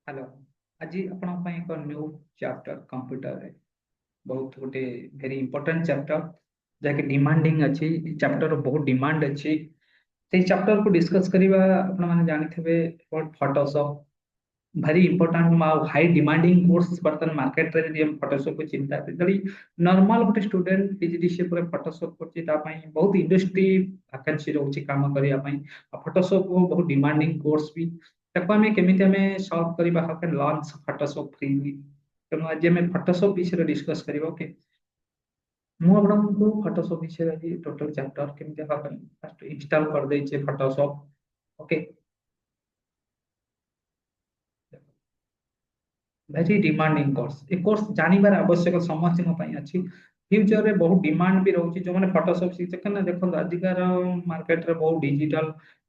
Hello. आज आपण एक न्यू चैप्टर कंप्यूटर है। बहुत गोटे वेरी इंपोर्टेंट चैप्टर जहाँकि डिमांडिंग अच्छी चैप्टर बहुत डिमांड अच्छी से चैप्टर को डिस्कस करवा आपण मैंने जानी फोटोशॉप भारी इंपोर्टेंट हाई डिमांडिंग कोर्स बर्तमान मार्केट रे यदि हम फोटोशॉप को चिंता करी नॉर्मल गोटे स्टूडेंट पीजीडीसीए पर फोटोशॉप करछि ता पई बहुत इंडस्ट्री वैकेंसी रहउछि काम करिया पई फोटोशॉप बहुत डिमांडिंग कोर्स भी ताको हमें केमिति हमें सॉल्व करबा how can launch Photoshop freely तेणु आज हमें फोटोशॉप विषय डिस्कस करबा ओके। ମୁଁ ଆପଣଙ୍କୁ ଫଟୋଶପ୍ ବିଷୟରେ ଆଜି ଟୋଟାଲ ଚାପ୍ଟର କେମିତି ହେବା ପାଇଁ ଫାଷ୍ଟ ଇନଷ୍ଟଲ କରିଦେଇଛି Photoshop okay. Very demanding course ए कोर्स जानिबार आवश्यक समस्त अच्छी फ्यूचर रे बहुत डिमांड भी रहउछि जो माने फोटोशॉप शिक्षक ना देखो आजिकार मार्केट रे बहुत डिजिटल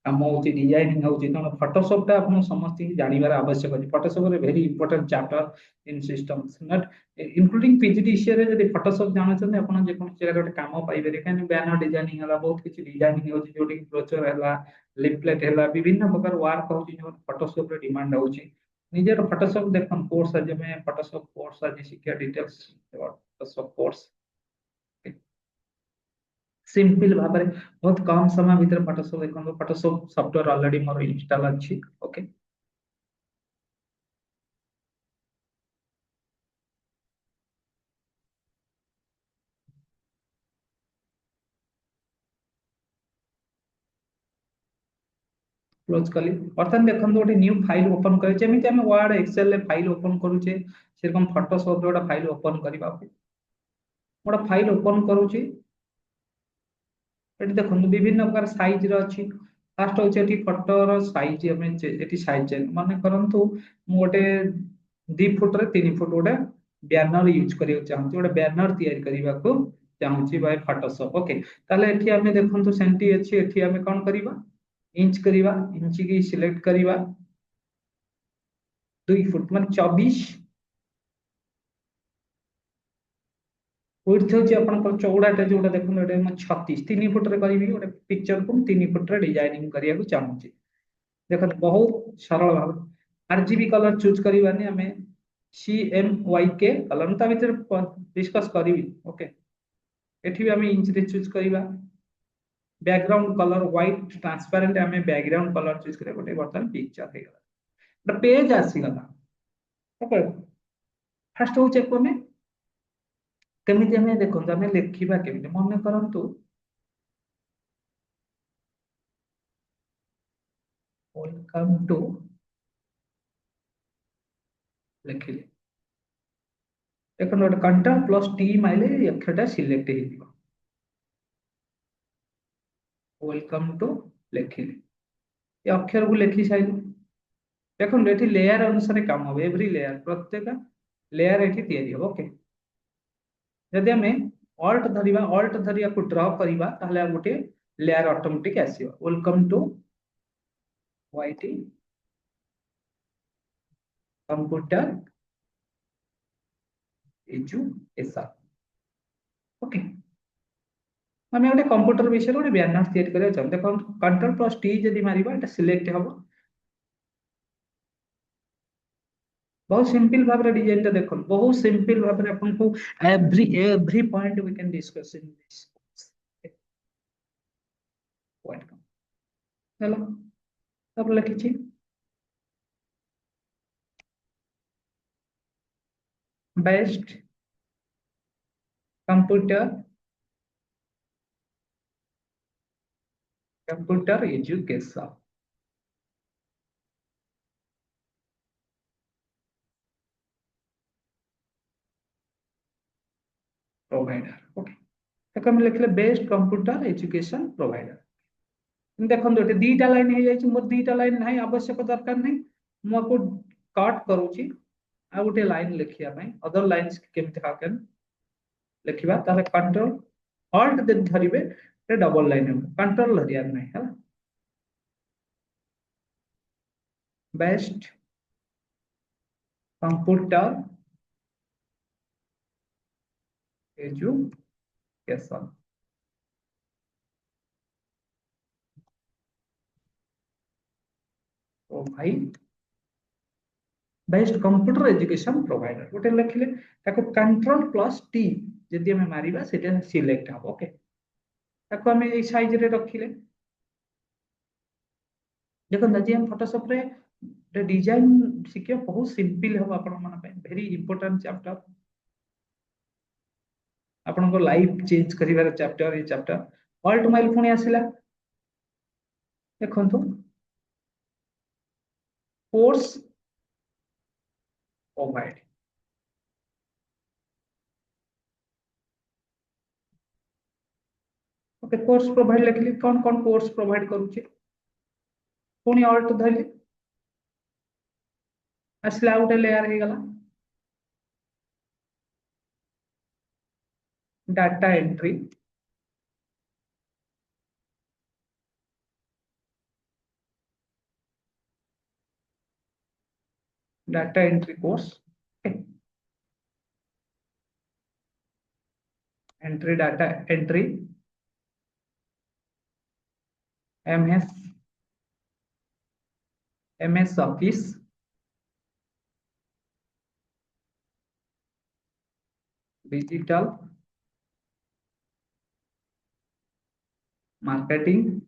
काम होछि डिजाइनिंग होछि तो फोटोशॉप टा आपन समस्त जानिबार आवश्यक अछि फोटोशॉप रे very important chapter in systems not including PGDCA रे जदि फोटोशॉप जानछन आपन जे कोन जगह रे काम पाइ बेरे कान बैनर डिजाइनिंग हला बहुत किछि डिजाइनिंग होछि जोडी ब्रोचर हला लिफलेट हला विभिन्न प्रकार वर्क होछि जो फोटोशॉप रे डिमांड होछि निजेर फोटोशॉप देखन कोर्स आज में फोटोशॉप कोर्स आज शिक्षा डिटेल्स फोटोशॉप कोर्स सिंपल भाव में बहुत कम समय भीतर फोटोशॉप देखो फोटोशॉप सॉफ्टवेयर ऑलरेडी मोर इंस्टॉल अछि ओके। क्लोज कली बर्तमान देखो गोटे न्यू फाइल ओपन करे जेमिति हम वर्ड एक्सेल रे फाइल ओपन करूचे सेरकम फोटोशॉप रे फाइल ओपन करबा गोटे फाइल ओपन करूची एटी देखो विभिन्न प्रकार साइज रो अछि फास्ट होचे एटी फोटो रो साइज हमें एटी साइज माने करंतु मु गोटे 2 फुट रे 3 फुट गोटे बैनर यूज करियो चाहूँ गोटे बैनर तैयारी करबा को चाहूँ बाय फोटोशॉप ओके ताले एठी हमें देखंतु सेंटी अछि एठी हमें कोन करबा इंच करबा इंच की सिलेक्ट करबा 2 फुट माने 24 विड्थ होची आपन चौड़ाटा जोटा देखो एटा म 36 3 फुट रे करबी गोटे पिक्चर को 3 फुट रे डिजाइनिंग करिया को चाहूँ देखो बहुत सरल भाव आरजीबी कलर चूज करबानी हमें CMYK कलर ता भीतर डिस्कस करबी ओके एठी भी हमें इंच रे चूज करबा बैकग्राउंड कलर व्हाइट ट्रांसपेरेंट हमें बैकग्राउंड कलर चूज करे गोटे बर्तन पिक्चर हे गला पेज आसी गला ओके। फर्स्ट हो चेक करने केमिति हमें देखो हमें लिखिबा केमिति मन करंतु वेलकम टू लिखिले देखो नोट कंट्रोल प्लस टी माइले अक्षरटा सिलेक्ट हे दिबो वेलकम टू लिखिले ये अक्षर को लिखि साइल देखो एठी लेयर अनुसार काम हो एवरी लेयर प्रत्येक लेयर एठी तैयारी हो ओके। जदि हमें ऑल्ट धरिया को ड्रॉ करबा ताहले गोटे लेयर ऑटोमेटिक आसीबो welcome to YT computer education okay. आमे गोटे कंप्यूटर विषय गोटे बैनर तैयारी करिया चाहू देखो कंट्रोल प्लस टी जदि मारिबा एटा सिलेक्ट हबो बहुत सिंपल भाव रे डिजाइन ता देखो बहुत सिंपल भाव रे अपन को every point we can discuss in this point चलो सब लिखिछि best computer education provider okay देखो हम लिखले बेस्ट कंप्यूटर एजुकेशन प्रोवाइडर देखो एटे दीटा लाइन हे जाय मोर दीटा लाइन नाही आवश्यक दरकार नहीं मु को कट करूची आ गोटे लाइन लिखिया पई अदर लाइंस केमिति हाकन लिखिबा ताले कंट्रोल ऑल्ट दे धरिबे ते डबल लाइन हो कंट्रोल धरिया नहीं है best computer education provider best computer education provider गोटे लिखिले ताको कंट्रोल प्लस टी जदि हमें मारिबा सेटा सिलेक्ट हबो ओके ताको हमें ए साइज रे रखिले देखो आज हम फोटोशॉप रे डिजाइन शिखे बहुत सिंपल हम आपण मन पे वेरी इंपोर्टेंट चैप्टर आपण को लाइफ चेंज करिवार चैप्टर ये चैप्टर ऑल्ट माइल पुणी आसिला देखंतु course provide okay course provide लिखली कौन कौन कोर्स प्रोवाइड करूचे पुणी ऑल्ट धरली आसला आउट लेयर हे गला data entry data entry course entry data entry MS MS office digital marketing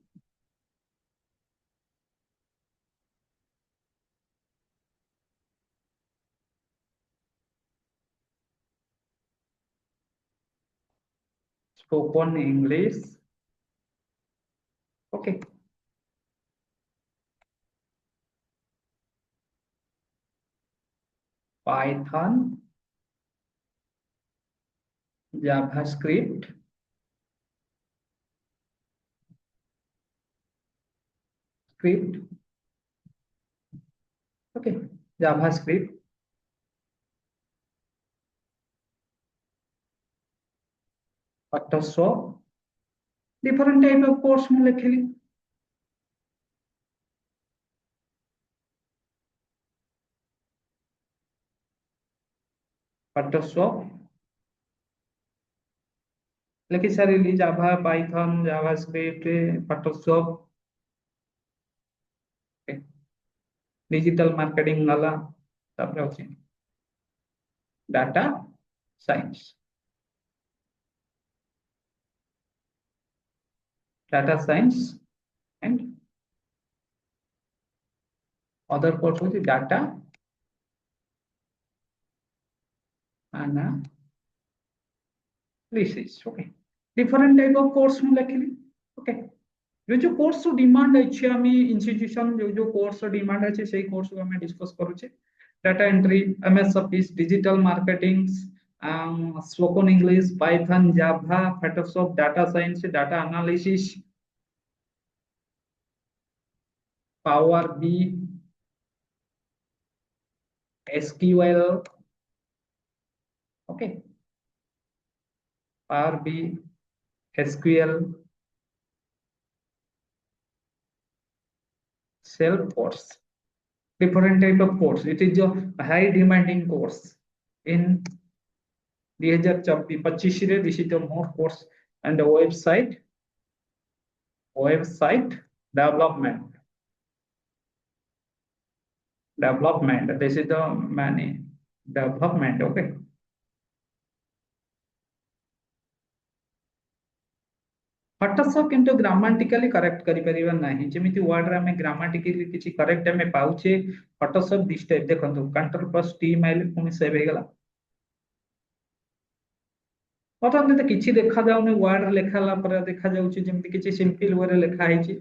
spoken English okay Python JavaScript script okay JavaScript Photoshop different type of course में लिखली Photoshop लिखी सारी Java Python JavaScript Photoshop digital marketing वाला तापर अछि data science and other course होती data analysis okay different type of course में लिखली ओके जो कोर्स डिमांड अच्छे आम इंस्टीट्यूशन जो कोर्स डिमांड अच्छे से कोर्स को हमें डिस्कस करूचे data entry MS office digital marketing spoken English Python Java Photoshop data science data analysis Power BI SQL okay Power BI SQL self course different type of course it is a high demanding course in 2025 रे this is the more course and the website development this is the many development okay Photoshop किंतु ग्रामाटिकली correct करि परिबा नाही जेमिति word रे हमें ग्रामाटिकली किछि correct हमें पाउचे Photoshop this type देखंतु control plus T mile पुनी सेव हे गेला पता नहीं तो किछि देखा जाउनी वर्ड रे लेखाला पर देखा जाउची जेमिति किछि सिंपल वे रे लेखा आइछि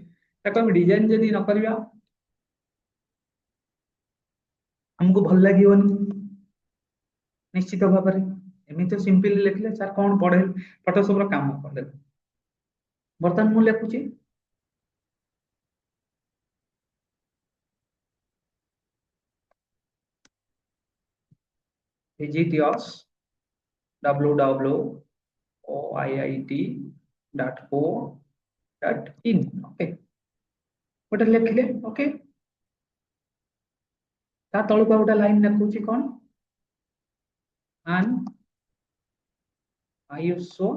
ताको हम डिजाइन जदी न करबा हमको भल लागिवनी निश्चित भाव में एमिति सिंपल लिखले सर कोन पढे फोटोशॉप रो काम कर बर्तमान मु लिखुची visit yours www.oiit.co.in ओके गोटे लिखले ओके ता तळु को गोटे लाइन लिखुची कोन an ISO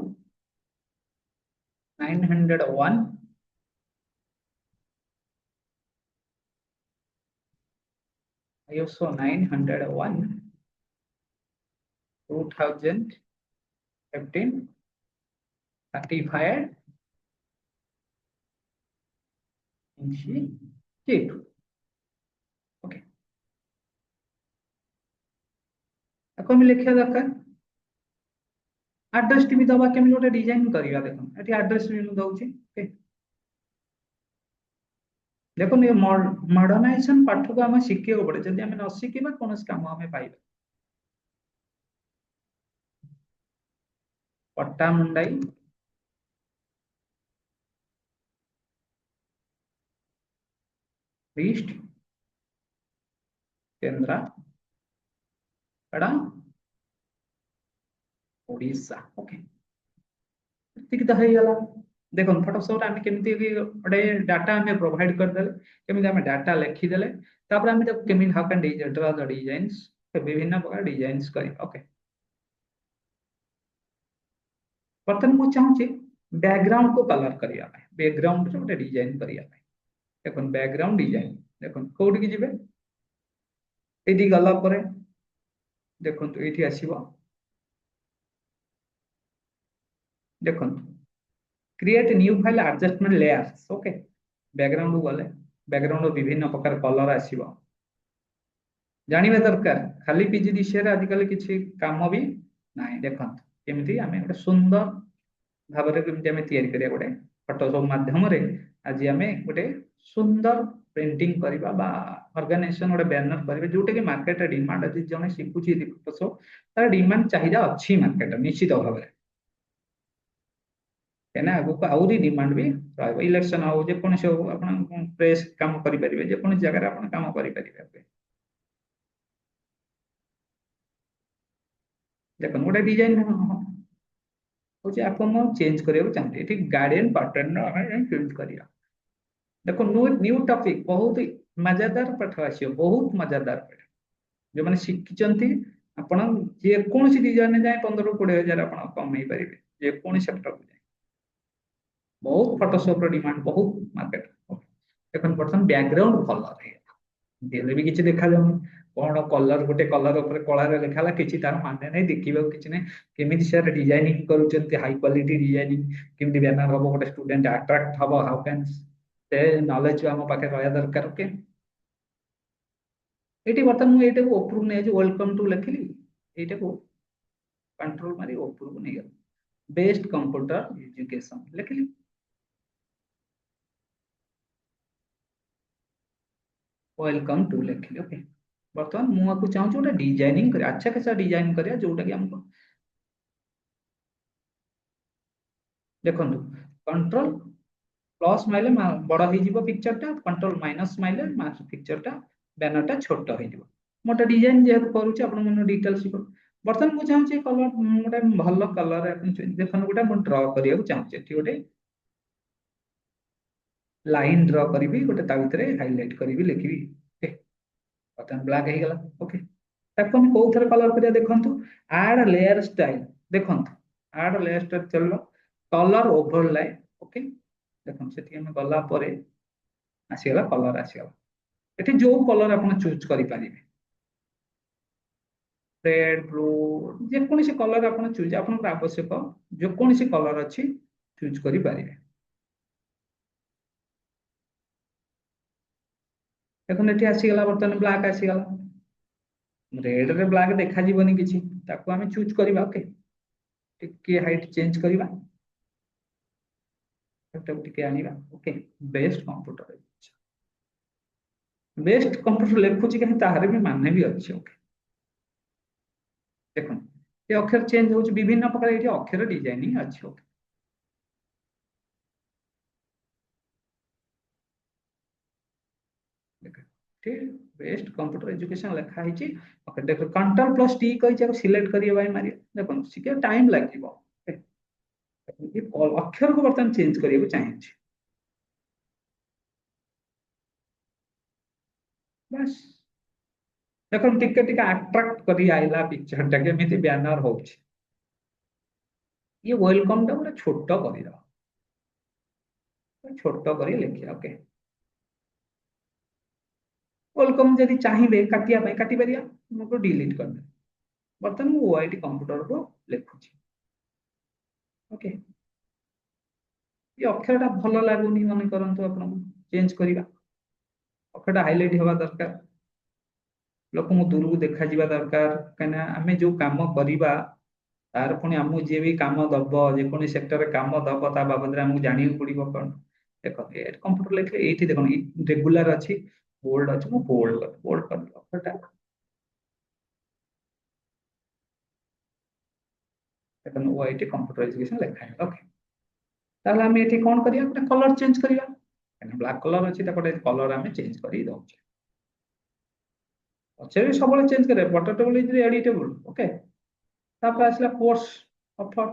901 ISO 901 2015 certified institute. Okay आपको हम लिखिया दरकार एड्रेस टी भी दबा केमी गोटे डिजाइन करिया देखो एठी एड्रेस भी मु दउची ओके देखो ये मॉडर्नाइजेशन पाठ को हम शिखे पड़े जदि हम न शिखिबा कोन काम हम पाइबा पट्टा मुंडाई ईस्ट केंद्रापड़ा ओडिशा ओके ठीक तो गला देखो फोटोशॉप आम केमी गोटे डाटा आम प्रोवाइड करदे केमी आम डाटा लिखिदे आम केमी how can draw the designs विभिन्न प्रकार डिजाइन्स कर ओके बर्तमान मुझे चाहूँगी बैकग्राउंड को कलर करने बैकग्राउंड गोटे डिजाइन करने देखो बैकग्राउंड डिजाइन देखो कौटी जी ये गला देखो ये आसो देखो create new file adjustment layers okay background गले बैकग्राउंड विभिन्न प्रकार कलर आसो जानवा दरकार खाली पीजी विषय आजिकल किसी कम भी ना देखो केमी आम गोटे सुंदर भाव में गोटे फोटोशॉप मध्यम आज आम गोटे सुंदर प्रिंटिंग करवा ऑर्गेनाइजेशन गोटे बैनर करेंगे जोटा कि मार्केट डिमांड आज जन शिखुची फोटोशॉप तार डिमांड चाहिदा अच्छी मार्केट निश्चित भाव में कहना आगक आहरी डिमांड भी इलेक्शन हो जेकोसी हो आप प्रेस कम करेंगे जेकोसी जगह आप कम करेंगे देखो गोटे डिजाइन हूँ आपको चेंज करने चाहते ये गार्डियन पैटर्न चेंज करिया देखो न्यू टॉपिक बहुत मजेदार पाठ आस बहुत मजेदार पाठ जो मैंने शिखी आपण जेकोसी डिजाइन जाए 15-20 हजार आप कमे पारे जेकोसी सेक्टर को जाए बहुत फोटोशॉप डिमांड बहुत मार्केट देखो बर्तमान बैकग्राउंड कलर है भी किसी देखा जाऊनी कौन कलर गोटे कलर कलार लिखा कि तार माने नहीं देखा कि नहीं केमी सर डिजाइनिंग कर हाई क्वालिटी डिजाइनिंग केमी बैनर हम गोटे स्टूडेंट अट्राक्ट हम हाउ कैन से नॉलेज आम पाखे रहा दरकार ओके ये बर्तमान मुझे ओप्रू नहीं वेलकम टू लिखिली ये कंट्रोल मारी ओप्रू नहीं गल बेस्ट कंप्यूटर एजुकेशन लिखिली वेलकम टू लिखिली ओके बर्तमान मुझे चाहूँ गोटे डिजाइनिंग कर अच्छा खासा डिजाइन करिया जोटा कि हमको देखो कंट्रोल प्लस माइले बड़ हो पिक्चर टा कंट्रोल माइनस माइले पिक्चर टा बैनर टा छोट हो मोटे डिजाइन जेहतु करुचे आप डिटेल्स बर्तमान मुझे चाहूँ कलर गोटे भल कलर देखो गोटे मुझे ड्र करने चाहूँगी गोटे लाइन ड्र करी गोटे हाइलाइट करी लिखी बर्तमान ब्लैक हो गला ओके ताको हम कौ थे कलर करिया देखंतु ऐड लेयर स्टाइल देखंतु ऐड लेयर स्टाइल चलो कलर ओवरले ओके देखो से हम गला परे आसीगला कलर आसीगला एठी जो कलर आप चूज करि पारिबे रेड ब्लू जे कोनसी कलर आप चूज आपन आवश्यक जो कोनसी कलर अछि चूज करि पारिबे देखो एठी आसीगला बर्तमान ब्लैक आसीगला रेड रे ब्लैक देखा जीवनी किछि ताको हम चूज करबा ओके टिके हाइट चेंज करबा एटा टिके आनिबा okay best computer best computer लिखुची कहीं ताहारे भी माने भी अच्छे ओके देखो ये अक्षर चेंज हो विभिन्न प्रकार ये अक्षर डिजाइनिंग अच्छे ओके ठीक बेस्ट कंप्यूटर एजुकेशन लिखा है ओके देखो कंट्रोल प्लस टी कही सिलेक्ट करिए भाई मारिए देखो सिके टाइम लगे अक्षर को बर्तमान चेंज करने चाहिए बस देखो टिके टिके अट्राक्ट कर आइला पिक्चर टा केमी बैनर हो ये वेलकम टा गोटे छोट कर छोट कर लिखिए ओके वेलकम जदि चाहिए काटिया काटी पारिया मुझे डिलीट कर दे बर्तमान ओआईटी कंप्यूटर को लिखुची ओके ये अक्षर टा भल लगुनि मन करंतु आपन चेंज करिवा अक्षर टा हाईलाइट होगा दरकार लोक दूर को देखा जावा दरकार कहीं आम जो काम करवा तार पुणी आमको जी भी कम दब जेको सेक्टर कम दब ता बाबद आमको जाना पड़ो कौन देख कंप्यूटर लिखे ये देख रेगुलर अच्छी बोल्ड अच्छी मु बोल्ड कर देखो ओआईटी कंप्यूटर एजुकेशन लिखा है ओके ताहले आम ये कौन करिया गोटे कलर चेंज करिया ब्लैक कलर अच्छी गोटे कलर आम चेंज कर दौचे पचे भी सब चेंज करे butter table is editable okay तापर आसला कोर्स ऑफर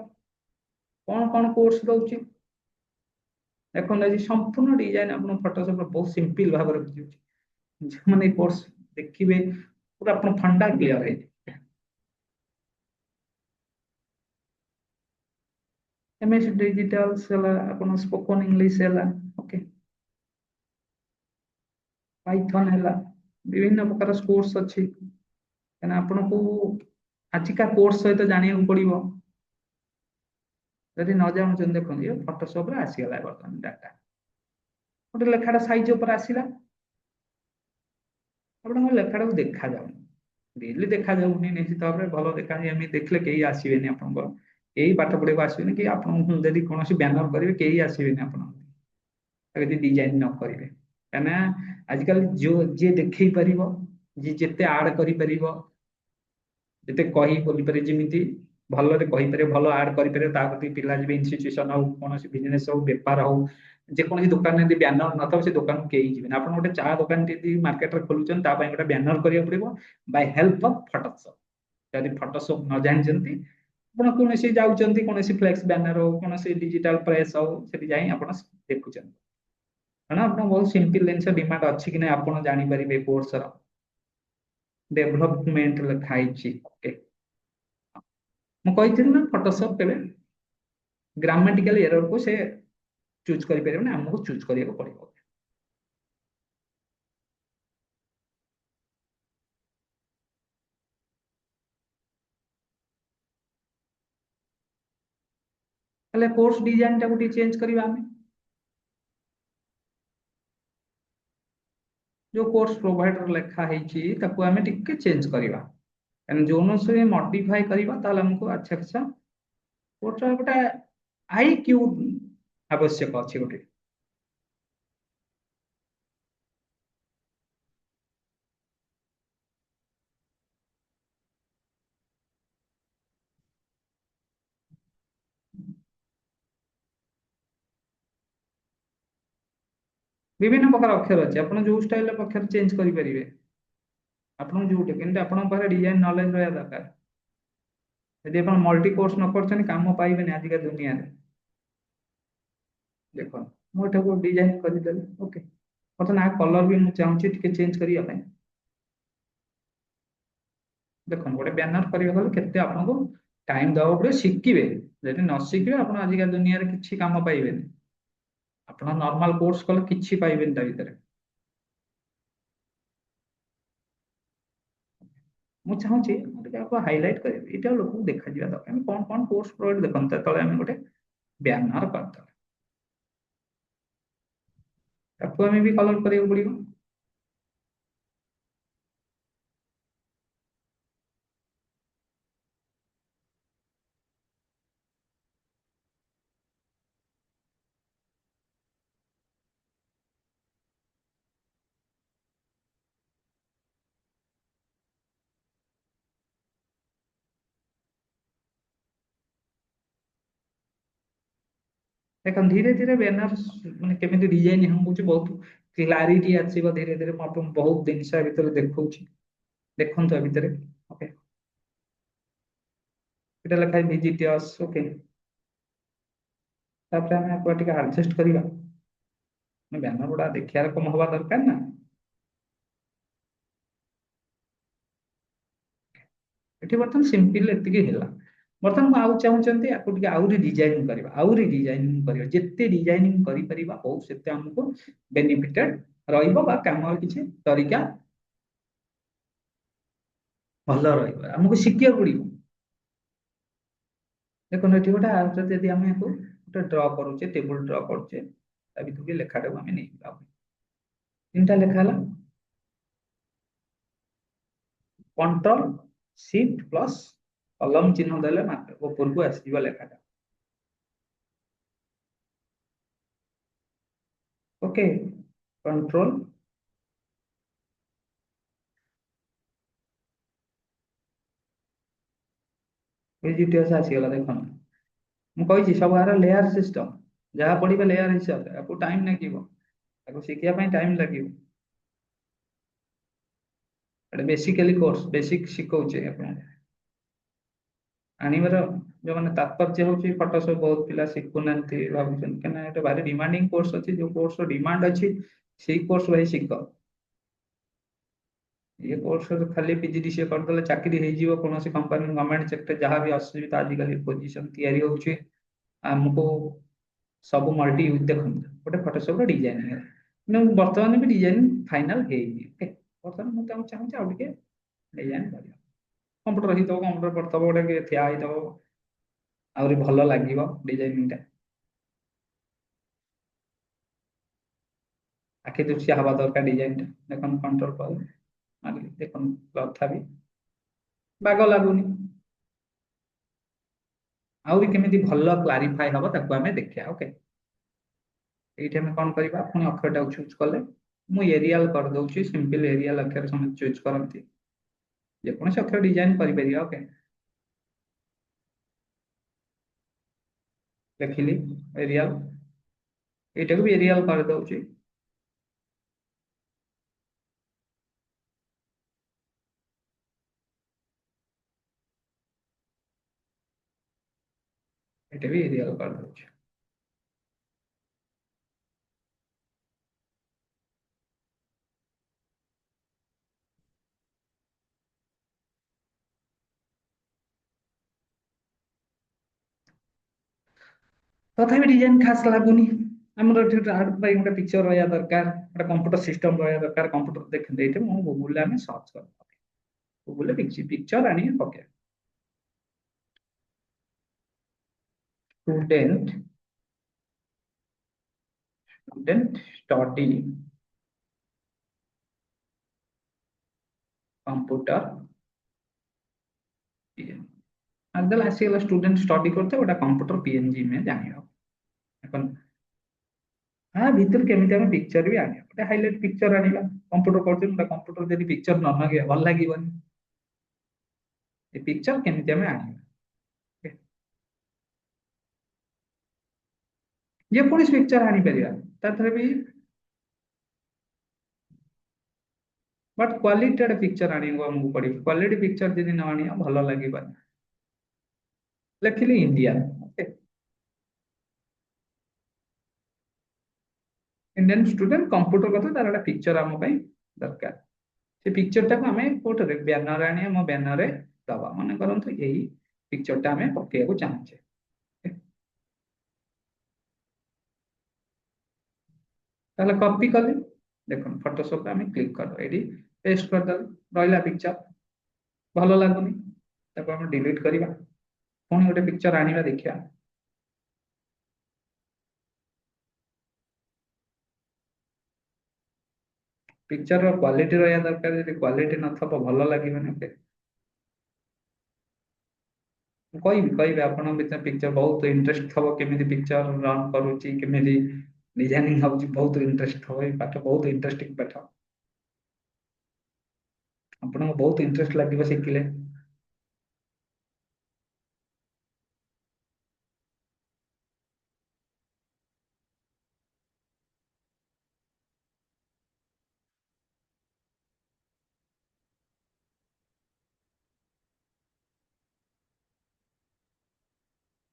कौन कौन कोर्स दौची देखो आज संपूर्ण डिजाइन आप फोटोशॉप बहुत सिंपल भाव में बुझे जो मैंने कोर्स देखिए पूरा अपन फंडा क्लियर है एमएस डिजिटल अपन स्पोकन इंग्लिश है ओके पाइथन है विभिन्न प्रकार कोर्स अच्छी कहना आपन को आजिका कोर्स सहित जाना पड़ो जदि न जानते देखो ये फोटोशॉप रे आसीगला बर्तमान डाटा गोटे लेखाटा साइज ऊपर आसला आप लेखाटा को देखा जाऊनी डेली देखा जाऊनी निश्चित भाव में भल देखा एम देखले कहीं आसबेनि आप यही पाठ पढ़ा आसबेनि कि आप कौन बैनर करेंगे कहीं आसबेनि आप डिजाइन न करेंगे कहीं आजिकल जो जी देखे पार जी जिते आड कर जिते कही बोली पारे जमी भलरे कहीपर भल आड कर पिला जी इन्स्टिट्यूशन हो कौन बिजनेस हो बेपार हो जेकोसी दुकान में बैनर न था से दुकान को कहीं जी आप गोटे चा दुकान मार्केट में खोलुन गोटे बैनर करा पड़ो बाय हेल्प ऑफ फोटोशॉप जब फोटोशॉप न जानते आप कौन जाऊँच कौन फ्लेक्स बैनर हो कौन डिजिटल प्रेस हो देखुं କାରଣ ଆପଣ ବହୁତ ସିମ୍ପଲ ଜିନିଷ ଡିମାଣ୍ଡ ଅଛି କି ନାହିଁ ଆପଣ ଜାଣିପାରିବେ କୋର୍ସର ଡେଭଲପମେଣ୍ଟ ଲେଖା ହେଇଛି ଓକେ ମୁଁ କହିଥିଲି ନା ଫଟୋଶପ କେବେ ଗ୍ରାମାଟିକାଲ ଏରର କୁ ସେ ଚୁଜ୍ କରିପାରିବନି ଆମକୁ ଚୁଜ୍ କରିବାକୁ ପଡିବ ତାହେଲେ କୋର୍ସ ଡିଜାଇନ ଟାକୁ ଟିକେ ଚେଞ୍ଜ କରିବା ଆମେ जो कोर्स प्रोवाइडर लिखा है ताको आमे टिके चेंज करवा जो से मॉडिफाई करवा ताले हमको अच्छा अच्छा कोर्स गोटे आई क्यू आवश्यक अच्छी गोटे विभिन्न प्रकार अक्षर अच्छे आप जो स्टाइल अक्षर चेंज करेंगे आपन जो आप डिजाइन नॉलेज रहा दरकार यदि आप मल्टी कोर्स न कर काम पाइबे आजिका दुनिया रे देख मुझे डिजाइन करदेली ओके बर्तमान आ कलर भी मुझे चाहिए चेंज करने देख गोटे बैनर करते आपको टाइम दवा पड़े शिखे जब न शिखे आप आजिका दुनिया रे किसी काम पाइबे आप नॉर्मल कोर्स कले किसी पाइबे भर मुझे चाहिए हाइलाइट कर लोक देखा दरकार कौन कौन कोर्स प्रोवाइड देखते तले आम गोटे बैनर करदे ताको आम भी कलर करा पड़ो देख धीरे धीरे बैनर माने केमी डिजाइन हम बहुत क्लारीटी आसो धीरे धीरे बहुत जिनस भितर देखा देखु भितर ओके ये लिखा है विजिटर्स ओके आम एडजस्ट करवा बैनर गुड़ा देखा कम हवा दरकार ना ये बर्तमान सिंपल ये बर्तमान आउ चाहूँगी आपको आउरी डिजाइनिंग करवा आउरी डिजाइनिंग करवा जिते डिजाइनिंग करी बहुत से आमको बेनिफिटेड रहा किसी तरीका ଭଲ ରହିବ ଆମକୁ ଶିଖିବାକୁ ପଡିବ। ଦେଖନ୍ତୁ ଏଠି ଗୋଟେ ଯଦି ଆମେ ୟାକୁ ଗୋଟେ ଡ୍ର କରୁଛେ ଟେବୁଲ ଡ୍ର କରୁଛେ ତା ଭିତରୁ ଲେଖାଟାକୁ ଆମେ ନେଇଯିବା ତିନିଟା ଲେଖା ହେଲା କଣ୍ଟ୍ରୋଲ ଶିଫ୍ଟ ପ୍ଲସ୍ କଲମ ଚିହ୍ନ ଦେଲେ ଉପରକୁ ଆସିଯିବ ଲେଖାଟା। ଓକେ କଣ୍ଟ୍ରୋଲ ଭିଜିଟିଅସ୍ ଆସିଗଲା ଦେଖନ୍ତୁ ମୁଁ କହିଛି ସବୁ ଆର ଲେୟାର ସିଷ୍ଟମ ଯାହା ପଢିବେ ଲେୟାର ହିସାବରେ ଆକୁ ଟାଇମ ଲାଗିବ ତାକୁ ଶିଖିବା ପାଇଁ ଟାଇମ ଲାଗିବ। ଏଟା ବେସିକାଲି କୋର୍ସ ବେସିକ ଶିଖଉଛି ଆପଣଙ୍କୁ ଆଣିବାର ଯୋଉମାନେ ତାତ୍ପର୍ଯ୍ୟ ହଉଛି ଫଟୋସପ ବହୁତ ପିଲା ଶିଖୁନାହାନ୍ତି ଭାବୁଛନ୍ତି କାହିଁକିନା ଏଟା ଭାରି ଡିମାଣ୍ଡିଂ କୋର୍ସ ଅଛି ଯୋଉ କୋର୍ସ ର ଡିମାଣ୍ଡ ଅଛି ସେଇ କୋର୍ସ ଭାଇ ଶିଖ। ये कोर्स खाली पीजीडीसीए करदेले चाकरी ହେଇଯିବ କୌଣସି କମ୍ପାନୀ ଗଭର୍ଣ୍ଣମେଣ୍ଟ ସେକ୍ଟର ଯାହା ବି ଅସୁବିଧା ଆଜିକାଲି ପୋଜିସନ ତିଆରି ହଉଛି ଆମକୁ ସବୁ ମଲ୍ଟି ୟୁଜ ଦେଖନ୍ତୁ ଗୋଟେ ଫଟୋସପ ର ଡିଜାଇନିଂ କିନ୍ତୁ ବର୍ତ୍ତମାନ ବି ଡିଜାଇନିଂ ଫାଇନାଲ ହେଇନି ଓକେ ବର୍ତ୍ତମାନ ମୁଁ ତାଙ୍କୁ ଚାହୁଁଛି ଆଉ ଟିକେ ଡିଜାଇନ କରିବା କମ୍ପ୍ୟୁଟର ହେଇଥିବ କମ୍ପ୍ୟୁଟର ପଢିଥିବ ଗୋଟେ ଠିଆ ହେଇଥିବ ଆହୁରି ଭଲ ଲାଗିବ ଡିଜାଇନିଂ ଟା ଆଖି ଦୃଷ୍ଟିଆ ହବା ଦରକାର ଡିଜାଇନ ଟା ଦେଖନ୍ତୁ କଣ୍ଟ୍ରୋଲ କଲେ ଦେଖନ୍ତୁ ତଥାପି ବାଗ ଲାଗୁନି ଆହୁରି କେମିତି ଭଲ କ୍ଲାରିଫାଇ ହବ ତାକୁ ଆମେ ଦେଖିବା ଓକେ ଏଇଠି ଆମେ କଣ କରିବା ପୁଣି ଅକ୍ଷରଟାକୁ ଚୁଜ କଲେ ମୁଁ ଏରିଆଲ କରିଦଉଛି ସିମ୍ପଲ ଏରିଆଲ ଅକ୍ଷର ସମସ୍ତେ ଚୁଜ କରନ୍ତି ଯେକୌଣସି ଅକ୍ଷର ଡିଜାଇନ କରିପାରିବା ଓକେ ଲେଖିଲି ଏରିଆଲ ଏଇଟାକୁ ବି ଏରିଆଲ କରିଦଉଛି ଏଇଟା ବି ଏରିଆଲ କରିଦଉଛି ତଥାପି ଡିଜାଇନ ଖାସ ଲାଗୁନି ଆମର ଏଠି ପାଇଁ ଗୋଟେ ପିକ୍ଚର ରହିବା ଦରକାର ଗୋଟେ କମ୍ପ୍ୟୁଟର ସିଷ୍ଟମ ରହିବା ଦରକାର କମ୍ପ୍ୟୁଟର ଦେଖନ୍ତୁ ଏଇଠି ମୁଁ ଗୁଗୁଲରେ ଆମେ ସର୍ଚ୍ଚ କରିଦେବା ଗୁଗୁଲରେ ପିକ୍ଚର ଆଣିକି ପକେଇବା student student study computer आजकल आसीगला स्टूडेंट स्टडी करते गोटा कंप्यूटर पीएनजी में जानियो अपन हाँ भीतर केमिति हम पिक्चर भी आनियो गोटे हाइलाइट पिक्चर आनिबा कंप्यूटर करते गोटा कंप्यूटर जदी पिक्चर न मागे भल लागिबनी ए पिक्चर केमिति हम आनिबा जे कोन पिक्चर आनी परिया ताथरे भी बट क्वालिटी पिक्चर आनिबो हमको पड़ी क्वालिटी पिक्चर जदी न आनिया भल लागिबनी लिखिली India okay Indian student computer करते तार गोटे पिक्चर आम दरकार से पिक्चर टाक आम कोटे बैनर आने मो बैनर दबा मन करंतु यही पिक्चर टा आम पकेया चाहूचे ताहले कॉपी कले देखो फोटोशॉप आम क्लिक कर एडी पेस्ट कर रहा पिक्चर भल लगुनि ताको आम डिलीट करवा पुणी गोटे पिक्चर आनिबा देखिया पिक्चर क्वालिटी रहा दरकार यदि क्वालिटी न थब भल लगे कहि आप पिक्चर बहुत इंटरेस्ट थब केमी पिक्चर रन करुच्ची केमी डिजाइनिंग होची बहुत इंटरेस्ट थब पाठ बहुत इंटरेस्टिंग पाठ आपन बहुत इंटरेस्ट लगे शिखिले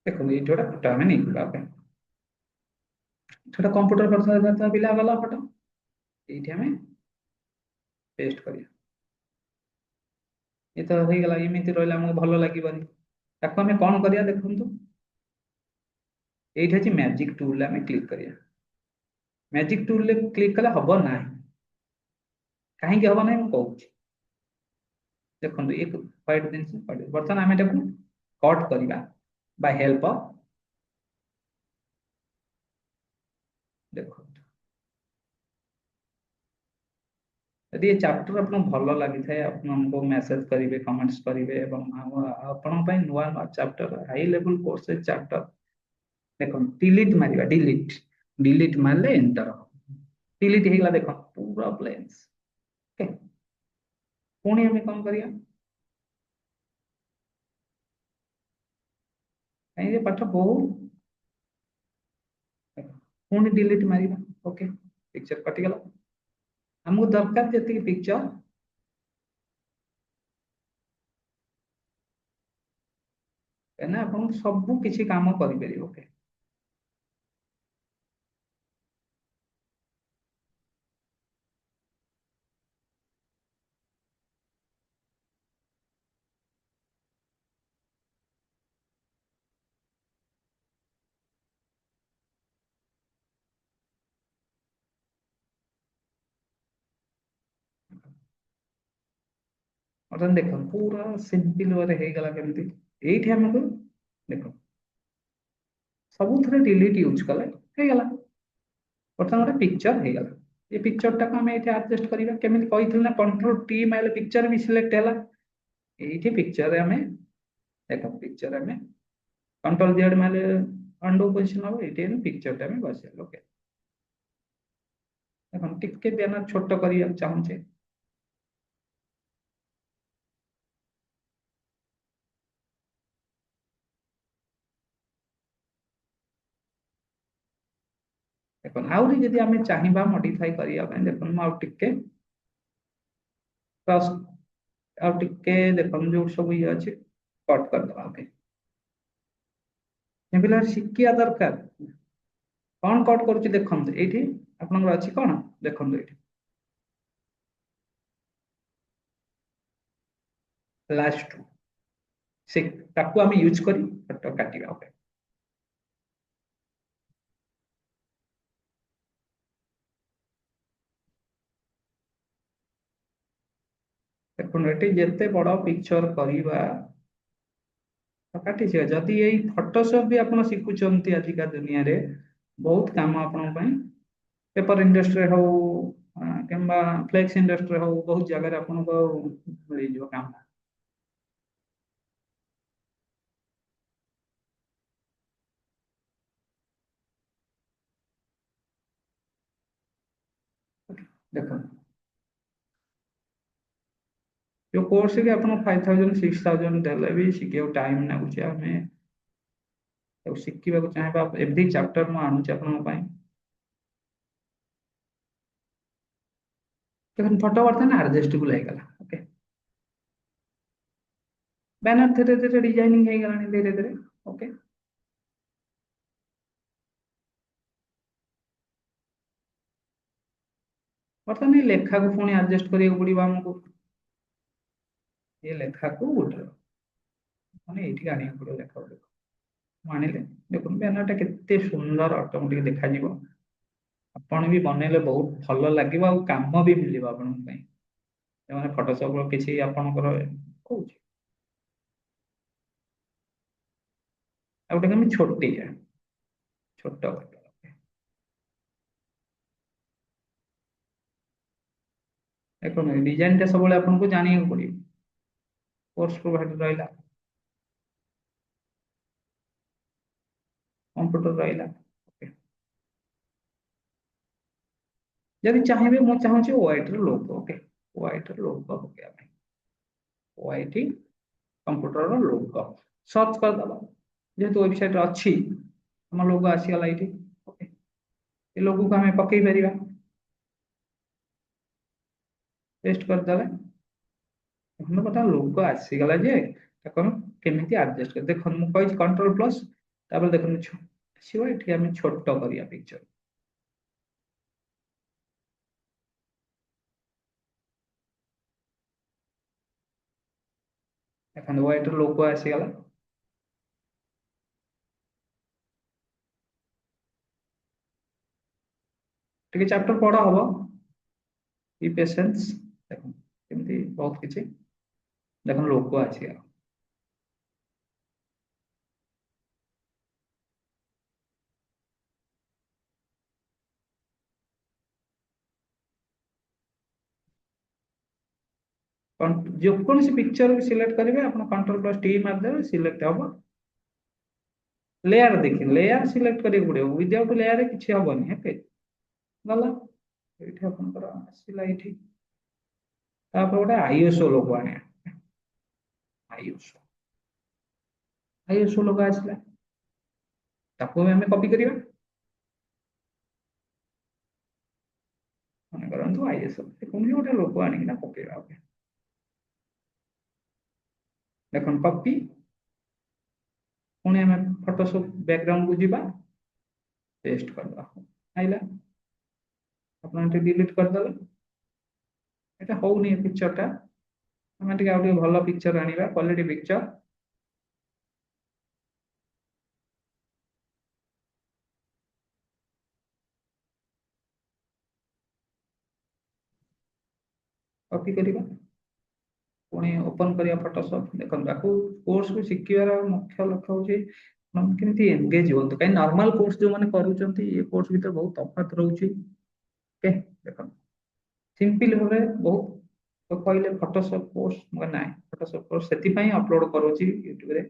देखो ये जोड़ा फोटो आम नहीं छोटा कंप्यूटर कर पिला वाला फोटो ये आम पेस्ट करिया ये तो हो गला एमती रहा आमको भल लगे ताको आम कौन करिया देखु ये मैजिक टूल आम क्लिक करिया मैजिक टूल क्लिक कले हम ना कहीं हम ना कहूँ देखो ये व्हाइट जिनस बर्तमान आम एटा कट करवा बाय हेल्प ऑफ देखो यदि ये चैप्टर आपको भल लगी थाए आपको मेसेज करेंगे कमेंट्स करेंगे आपण नुआ नुआ chapter high level course chapter देखो डिलीट मारिबा डिलीट डिलीट मारले एंटर डिलीट हेगला देखो पूरा ब्लैंक्स ओके पुणी हमें कौन करिया कहीं ये पाठ बहुत पुणी डिलीट मारिबा ओके पिक्चर कटिगला हमको दरकार जति पिक्चर एना अपन सब किछि काम करि परिबो ओके मतलब देखो पूरा सिंपल वे हे गला केमती एठी हमको देखो सब थरे डिलीट यूज कले हे गला बर्तमान गोटे पिक्चर हे गला ये पिक्चर टाको आम ये एडजस्ट करवा केमी कही ना कंट्रोल टी माइल पिक्चर भी सिलेक्ट है ये पिक्चर आम देख पिक्चर आम control Z mile undo position हम ये पिक्चर टाइम बस ओके देखो टिके बैनर छोट करने चाहूचे देखो आउरी जदि आम चाहिए मॉडिफाई करने देखो आउ टिके क्रॉस आउ टिके देखो जो सब ये अच्छे कट करदे ओके पिला शिखिया दरकार कौन कट करुच्ची देखो ये आपंकर अच्छी कौन देखो ये लास्ट से ताकू आम यूज कर फोटो काटिबा ओके देखो ये जिते बड़ पिक्चर करवा तो काटी जदि यही फोटोशॉप भी आप शिखुंट आजिका दुनिया रे बहुत काम आपण पेपर इंडस्ट्री हो कि फ्लेक्स इंडस्ट्री हो बहुत जगह आपको मिल काम देखो जो कोर्स के आप 5000 6000 देले भी शिखे टाइम लगुच आम शिखा चाहिए एवरी चैप्टर मुझे आणुचे आप देखो फोटो बर्तमान एडजस्टेबल हो गला ओके बैनर धीरे धीरे डिजाइनिंग हो गलानी धीरे धीरे ओके बर्तमान ये लेखा को पुणी एडजस्ट करिया पड़ो आमको ये लेखा को गोटे मैंने ये आने पड़ो लेखा देखो आनिले देखो बैनर टा केते सुंदर ऑटोमेटिक देखा जीवो आपण भी बनैले बहुत भल लगे काम भी मिल फोटोशॉप किसी आपणकर कौन गोटे कमी छोटी है छोट देखो डिजाइन टा सब आपको जाना पड़ो कोर्स प्रोवाइड रहा कंप्यूटर रहा जदि चाहिए मुझे चाहूँ व्हाइट लोगो ओके व्हाइट लोगो पकड़ा व्हाइट कंप्यूटर लोगो सर्च करदे जेहेतु वेबसाइट अच्छी आम लोगो आसीगला ये ओके ये लोगो को आम पकई पार पेस्ट करदे हम कथा लोगो आसीगला जे केमी आडजस्ट कर देख मुझे कंट्रोल प्लस देखो आसो ये आम छोट करिया पिक्चर देखो व्हाइट लोगो आसीगला टे चैप्टर पढ़ा हम पेशेंस देखो केमती बहुत किसी देखो लोगो आसी जो कौन सी पिक्चर सिलेक्ट करेंगे आप कंट्रोल प्लस टी मारदेवे सिलेक्ट हम लेयर देखिए लेयर सिलेक्ट करिए पड़े विदाउट लेयर किसी हेनी ओके गला ये आसला ये गोटे आईएसओ लोगो आने आईएसओ आईएसओ लोगो आसला ताको भी हमें कॉपी करिया मन करंतु आईएसओ कोन गोटे लोगो आनी ना पकेबा ओके देखन कॉपी पुणी हमें फोटोशॉप बैकग्राउंड को जीवा पेस्ट करदे आइला अपन डिलीट करदे এটা হউনি পিকচারটা ଆମେ ଟିକେ ଆଉ ଟିକେ ଭଲ ପିକ୍ଚର ଆଣିବା କ୍ୱାଲିଟି ପିକ୍ଚର कॉपी करिवा पुणी ओपन करिया फोटोशॉप देखो ताकू कोर्स को शिखिबार मुख्य लक्ष्य होची हम केमती एंगेज होंतु कहीं नॉर्मल कोर्स जो माने करूचंती ये कोर्स भीतर बहुत तफात रहउची ओके देखो सिंपल भाबे बहुत तो कहले फोटोशॉप कोर्स मगर नाही फोटोशॉप कोर्स सेति पई अपलोड करूची YouTube रे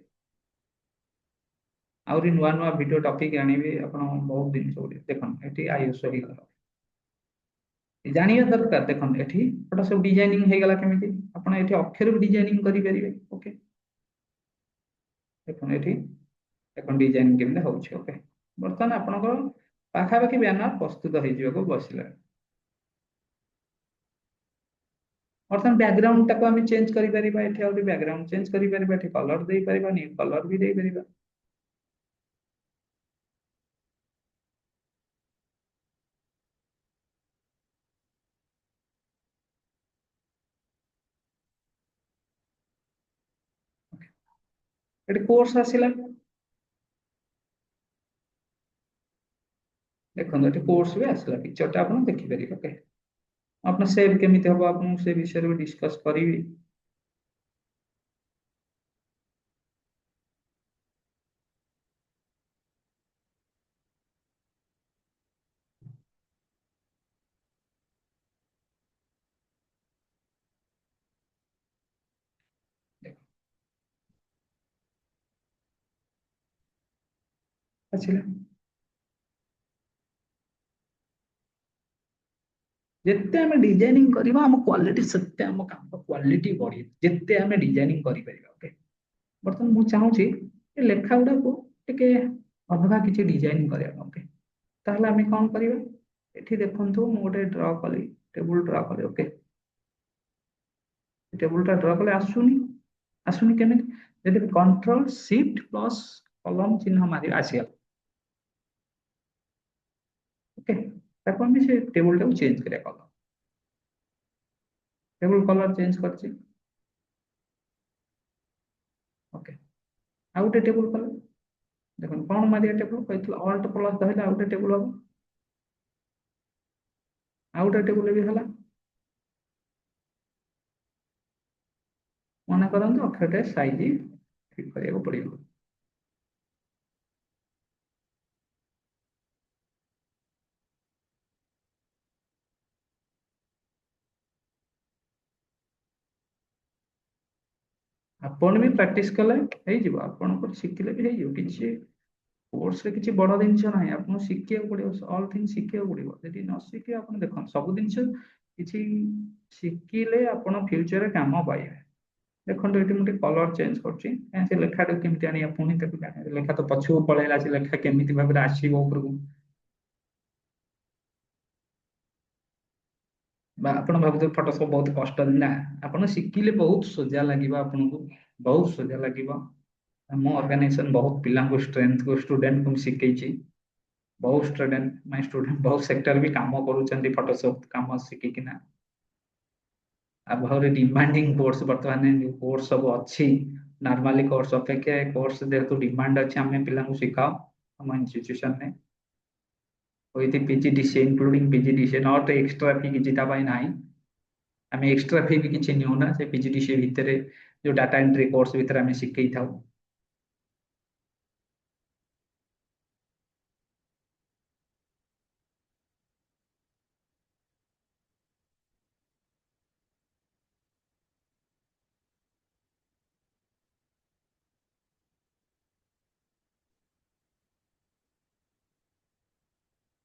आउरी नुआ नुआ वीडियो टॉपिक आनिबे आपण बहुत दिन सोडी देखन एटी आईएसओ ही गला जानिया दरकार देखन एठी फोटोशॉप डिजाइनिंग हे गला केमिति आपण एठी अक्षर भी डिजाइनिंग करि परिबे ओके देखन एठी देखन डिजाइन केमिति होउछ ओके बर्तन आपनकर पाखा पाखी बैनर प्रस्तुत हो जिवको बसिला बर्तन बैकग्राउंड टाको हम चेंज करि परिबा एठी आउरी बैकग्राउंड चेंज करि परिबा एठी कलर दे परिबा नी कलर भी दे परिबा एठी कोर्स आसिला देखो एठी कोर्स भी आसिला पिक्चरटा आपण देखि परिबा ओके आपण सेव केमिति हबो आपण से विषय रे डिस्कस करिवि आसिला जिते आम डिजाइनिंग करवा आम क्वालिटी सेते आम काम क्वालिटी बढ़ी जिते आम डिजाइनिंग करि परिबा ओके बर्तमान मु चाहूची ए लेखा गुडा को टिके अलगा किछि डिजाइन करया ओके ताहले आम कोन करबा एठी देखंतु मु गोटे ड्रा कली टेबल ड्रा कली ओके टेबल टा ड्रा कले आसुनी आसुनी केमिति जदि कंट्रोल शिफ्ट प्लस कलम चिन्ह मारि आसिया ओके ताको हम से टेबल टा चेंज करया कलम टेबल कलर चेंज करछि ओके आ गोटे टेबल कलर देखो कौन मारिया टेबल कहथिल ऑल्ट प्लस धइले आ गोटे टेबल हम आ गोटे टेबल भी हला मन करंतु अक्षरटे साइज ठीक करिया पड़िबो आपण भी प्रैक्टिस कले हे जिवो आपण को शिखिले भी हे जिवो किछि कोर्स रे किछि बड़ जिनिस नाही आपण शिखिया पड़िबो ऑल थिंग शिखिया पड़िबो यदि न शिखे आपण देखन सब जिनिस किछि शिखिले आपण फ्यूचर रे काम पाइबे देखो ये मुझे कलर चेंज करछि से लेखा केमती आनी पुणी ताको लेखा तो पछू पळैला से लेखा केमिति भाबरे आसीबो ऊपर को बा आपण भाबुते फोटोशॉप बहुत कष्ट ना आपण शिखिले बहुत सोजा लागिबा आपण को बहुत सोजा लागिबा मो ऑर्गेनाइजेशन बहुत पिला को स्ट्रेंथ को स्टूडेंट को शिखैछि बहुत स्टूडेंट माय स्टूडेंट बहुत सेक्टर भी काम करूछन्ती फोटोशॉप काम शिखि किना अब भावरे डिमांडिंग कोर्स वर्तमान जो कोर्स सब अच्छी नॉर्मली कोर्स अपेक्षा कोर्स जेहेतु डिमांड अच्छे आम पिला शिखाओ हम इंस्टीट्यूशन ने with PGDCA including PGDCA not extra fee किसी ना आम एक्सट्रा फी भी किसी ना से पीजीडीसीए भितर जो डाटा एंट्री कोर्स भितर आम शिखई था।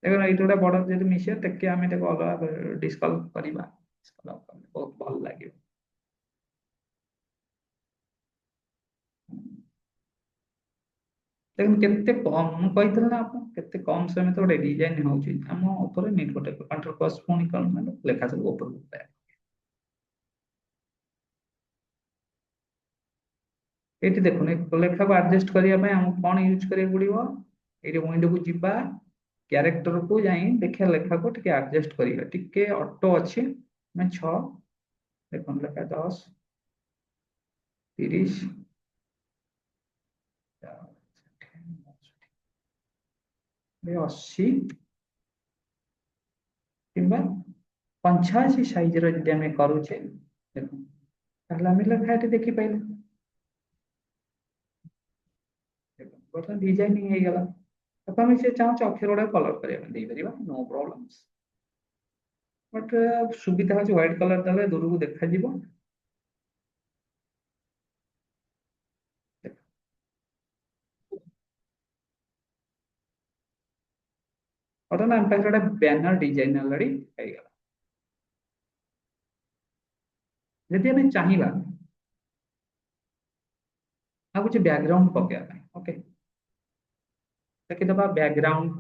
देखो ये गोटे बड़ जो मिशन टे आम अलग डिस्कल करवा बहुत भल लगे। देखो केते कम कही ना आप केते कम समय तो गोटे डिजाइन होची हम ऊपर नीट गोटे कंट्रोल प्लस पुणी कौन लेखा सब ऊपर ये देखो लेखा को एडजस्ट करने आमको कौन यूज करिया पड़ो ये विंडो को जीवा क्यारेक्टर को जाई देखिए लेखा को टिके एडजस्ट करिया टिके ऑटो अच्छी मैं 6 देखो लेखा 10 30 80 किंबा 85 साइज रो जदि आमे करूचे देखो ताहले आमे लेखा एटी देखि पाइले देखो बटन डिजाइनिंग हे गला अब आमे से चाहो अक्षर गुडा कलर करिया दे परिबा नो प्रॉब्लम्स बट सुविधा है व्हाइट कलर देले दूर को देखा जीवो बटन आम पाखे गोटे बैनर डिजाइन ऑलरेडी हे गला यदि आमे चाहिबा आ कुछ बैकग्राउंड पकेया ओके देखि दबा बैकग्राउंड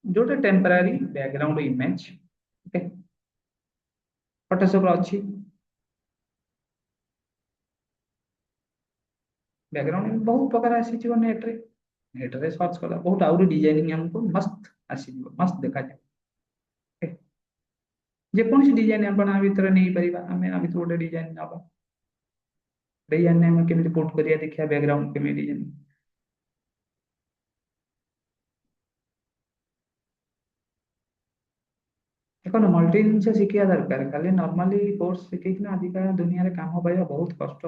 जोटा temporary background image okay Photoshop अच्छी बैकग्राउंड बहुत प्रकार आसी नेट रे नेट रे सर्च कला बहुत आउरी डिजाइनिंग हमको मस्त आसी मस्त देखा जाए जे कौन सी डिजाइन आपण आ भीतर नहीं परिबा हमें आ भीतर गोटे डिजाइन नबा डिजाइन हम केमिति पुट करिया देखिया बैकग्राउंड केमिति डिजाइन देखो ना मल्टी जिनस शिखिया दरकार खाली नॉर्मली कोर्स शिखिक ना आजिका दुनिया रे काम पाइबा बहुत कष्ट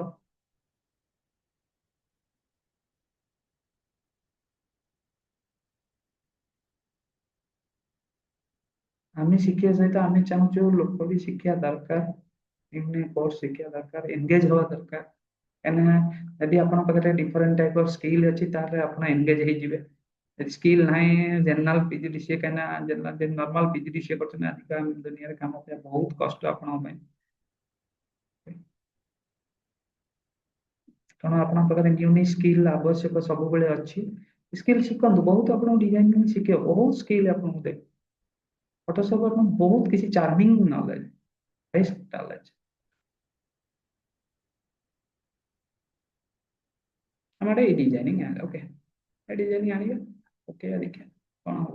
आम शिखिया सहित आम चाहूँ लोक भी शिखिया दरकार इन कोर्स शिखिया दरकार एंगेज हवा दरकार कहना यदि आप डिफरेंट टाइप ऑफ स्किल अच्छी आप एंगेज हो स्किल ना जनरल पीजीडीसीए कहना जनरल नॉर्मल पीजीडीसीए करछन आजिका दुनिया रे काम पे बहुत कष्ट आपण पे कारण आपण पाखे यूनिक स्किल आवश्यक सब बेले अच्छी स्किल शिखु बहुत आप डिजाइनिंग शिखे बहुत स्किल आपको दे फोटोशॉप बहुत किसी चार्मिंग नॉलेज बेस्ट नॉलेज हमारे डिजाइनिंग ओके डिजाइनिंग आनिए ओके देखिए कौन हो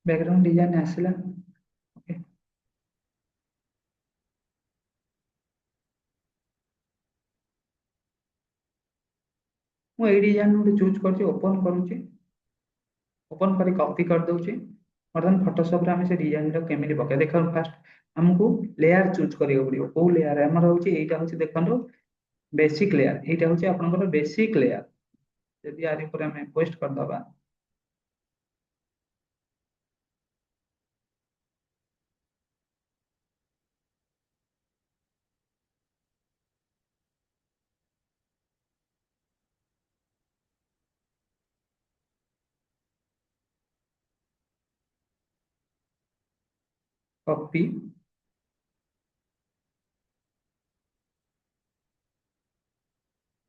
बैकग्राउंड डिजाइन आसला ओके मुझे डिजाइन गोटे चूज कर ओपन करुच्ची ओपन कर कॉपी कर दूची बर्तमान फोटोशॉप रे से डिजाइन केमी पके देख फास्ट हमको लेयर चूज करियो पड़ियो को लेयर हमर होची एटा होची देखंदो बेसिक लेयर एटा होची आपनकर बेसिक लेयर यदि आरि पर हम पोस्ट कर दबा कॉपी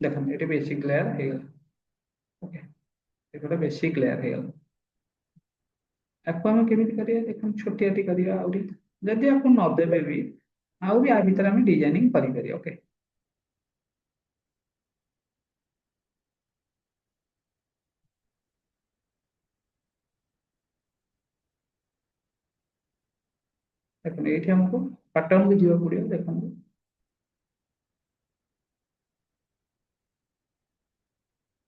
देखो ये बेसिक लेयर है ओके ये गोटे बेसिक लेयर है आपको हम केमी करिया देखो छोटिया करिया आउरी जदि आपको न देबे भी आउ भी आ भीतर हम डिजाइनिंग करि करिया ओके देखो ये हमको पैटर्न भी जीवा पड़ो देखो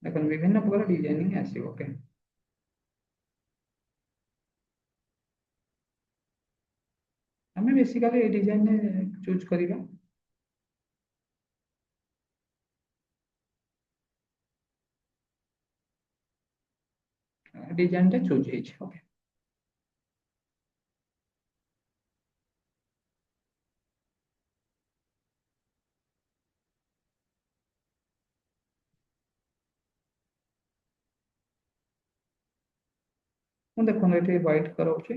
देखो विभिन्न प्रकार डिजाइनिंग आसो ओके आम बेसिकली ये डिजाइन चूज करवा डिजाइन टा चूज ओके ମୁଁ ଦେଖନ୍ତୁ ଏଠି ହ୍ୱାଇଟ୍ କରାଉଛି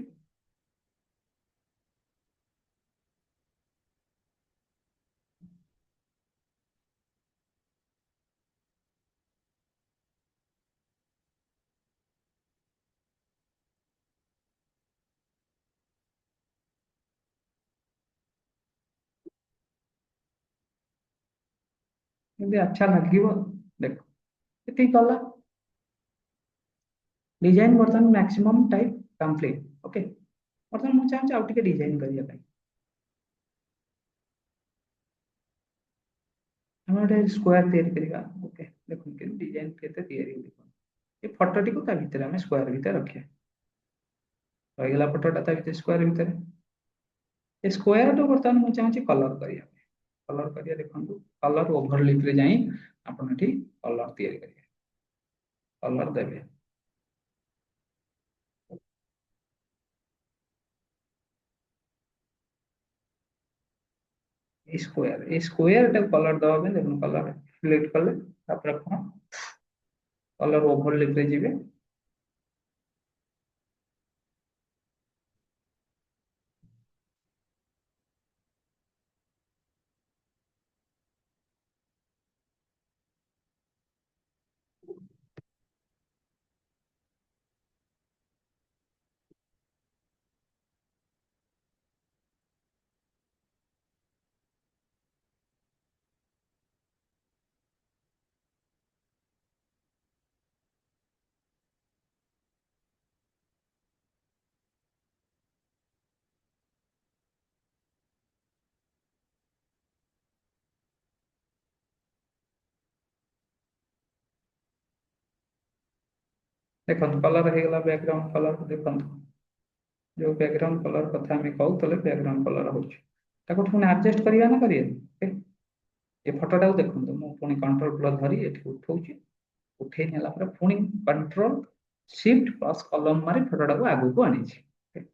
ଯେମିତି अच्छा ଲାଗିବ ଦେଖ ଏତିକି କଲା डिजाइन बर्तमान मैक्सिमम टाइप कंप्लीट ओके बर्तमान ମୁଁ ଚାହୁଁଛି ଆଉ ଟିକେ डिजाइन କରିବା ପାଇଁ ଆମେ ଗୋଟେ ସ୍କୋୟାର ତିଆରି କରିବା ଓକେ ଦେଖନ୍ତୁ କେମିତି डिजाइन କେତେ ତିଆରି ଦେଖନ୍ତୁ ଏ ଫଟୋଟି କୁ ତା ଭିତରେ ଆମେ ସ୍କୋୟାର ଭିତରେ ରଖିବା ରହିଗଲା ଫଟୋଟା ତା ଭିତରେ ସ୍କୋୟାର ଭିତରେ ଏ ସ୍କୋୟାର টো ବର୍ତ୍ତମାନ ମୁଁ ଚାହୁଁଛି କଲର କରିବା कलर करिया देखंतु कलर ओवरलिप रे जाई आपण एठी कलर तैयारी करिवे कलर देबे ए स्क्वायर टा कलर दबा में देखो कलर सिलेक्ट करले तापर आपण कलर ओवरलिप रे जिवे देखो कलर हे गला बैकग्राउंड कलर देखो जो बैकग्राउंड कलर कथा हमें कहतले बैकग्राउंड कलर होछ ताको पुनी एडजस्ट करिया ना करिए ए फोटोटा को देखो मु पुनी कंट्रोल प्लस धरी एठी उठौची उठे नेला पर पुनी कंट्रोल शिफ्ट प्लस कलम मारी फोटोटा को आगु को आनी छी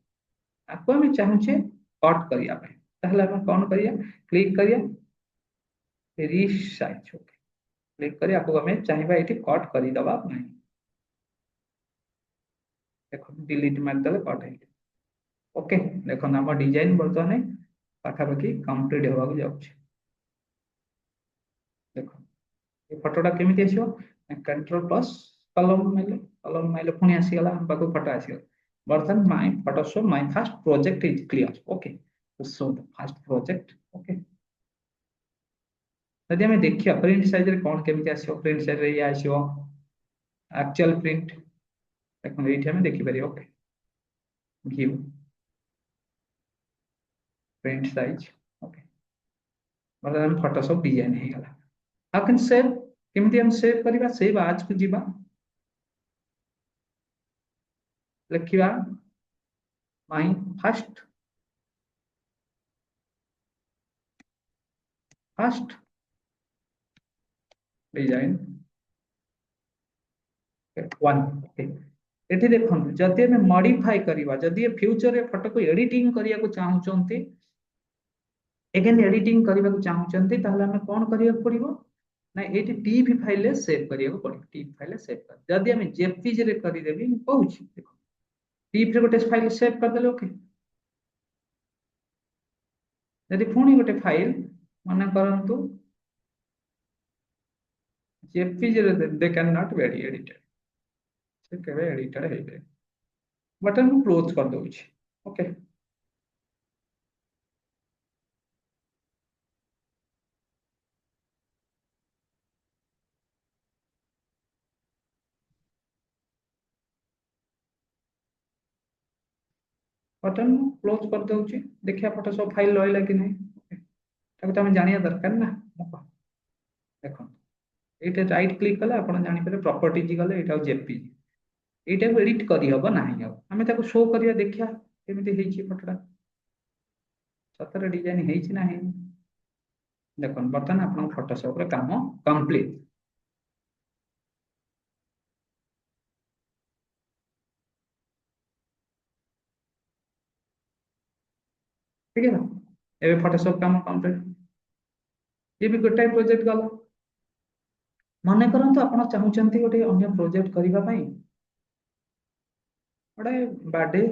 आपको हम चाहूचे कट करिया पे ताहले हम कोन करिया क्लिक करिया रिसाइज ओके क्लिक करी आपको हमें चाहिए ये कट करदे नहीं देखो डिलीट मारदे कट है ओके देखो आम डिजाइन बर्तमान पाखापाखि कंप्लीट होगा जाऊँ देखो ये फोटोटा केमी आसो कंट्रोल प्लस कलम माइले पुणी आसीगला हम पाखु फोटो आसीगला बर्तमान my Photoshop my first project is clear okay so first project okay यदि हमें देखिए प्रिंट साइज रे कौन केमी आसो प्रिंट साइज रे ये आसो एक्चुअल प्रिंट देखो ये हमें देखिपारे okay view print size okay मतलब फोटोशॉप डिजाइन हो गला हाउ कैन सेव केमती हम सेव करबा सेव आज को जीवा लिखिबा my first design one okay एठी देखंतु जदि हम मॉडिफाई करबा जदि फ्यूचर रे फोटो को एडिटिंग करिया को चाहउचंती अगेन एडिटिंग करबा को चाहउचंती ताहले हम कोन करिया पड़िबो ना एठी टीवी फाइल रे सेव करिया को पड़िबो टीवी फाइल रे सेव कर जदि हम जेपीजी रे करि देबी कहूची देखो टीवी रे गोटे फाइल सेव कर देले ओके यदि पुणी गोटे फाइल माने करंतु जेपीजी रे they can not be edited से केबे एडिटेड हेबे बटन को क्लोज कर दउची ओके बटन क्लोज कर दूची देखिए फोटोशॉप फाइल रहा कि नहीं ताको तो हमें जानिया दरकार ना देखो ये राइट क्लिक कले आप जापर प्रॉपर्टीज गले ये जेपीजी ये एडिट करहब ना आम शो करिया देखिया केमी फोटोटा सतर डिजाइन है देखो बर्तमान आप फोटोशॉप काम कंप्लीट ठीक है ना एबे फोटोशॉप काम कंप्लीट ये भी गोटाए प्रोजेक्ट गला मन करंतु आपण चाहूचंती गोटे अन्य प्रोजेक्ट करिबा पई गोटे बर्थडे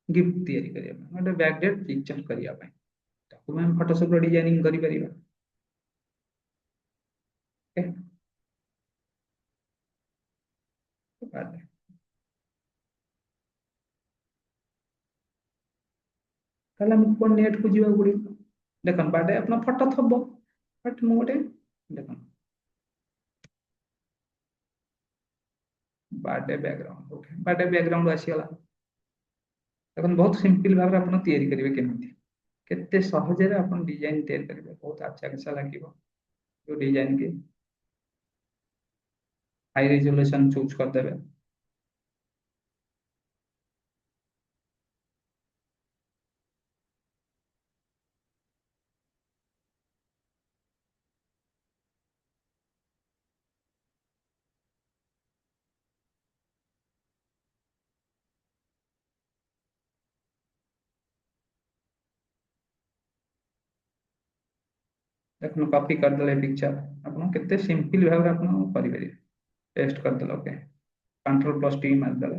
गिफ्ट तैयारी करिया पई गोटे बैकडेट पिक्चर करिया पई ताकू हम फोटोशॉप रो डिजाइनिंग करि परिबा ओके बर्थडे ताले हम कोन नेट को जीवा गुडी देखन बर्थडे अपना फोटो थबो बट मु गोटे देखन birthday background okay birthday background आसी गला देखन बहुत सिंपल भाव रे आपण तैयारी करिवे केमिति केते सहज रे आपण डिजाइन तैयारी करिवे बहुत अच्छा कैसा लागिवो जो डिजाइन के हाई रेजोल्यूशन चूज कर देबे देखो कॉपी कर देले पिक्चर आपण केते सिंपल भाव रे आपण करि परिवे पेस्ट कर देले ओके कंट्रोल प्लस टी मार देले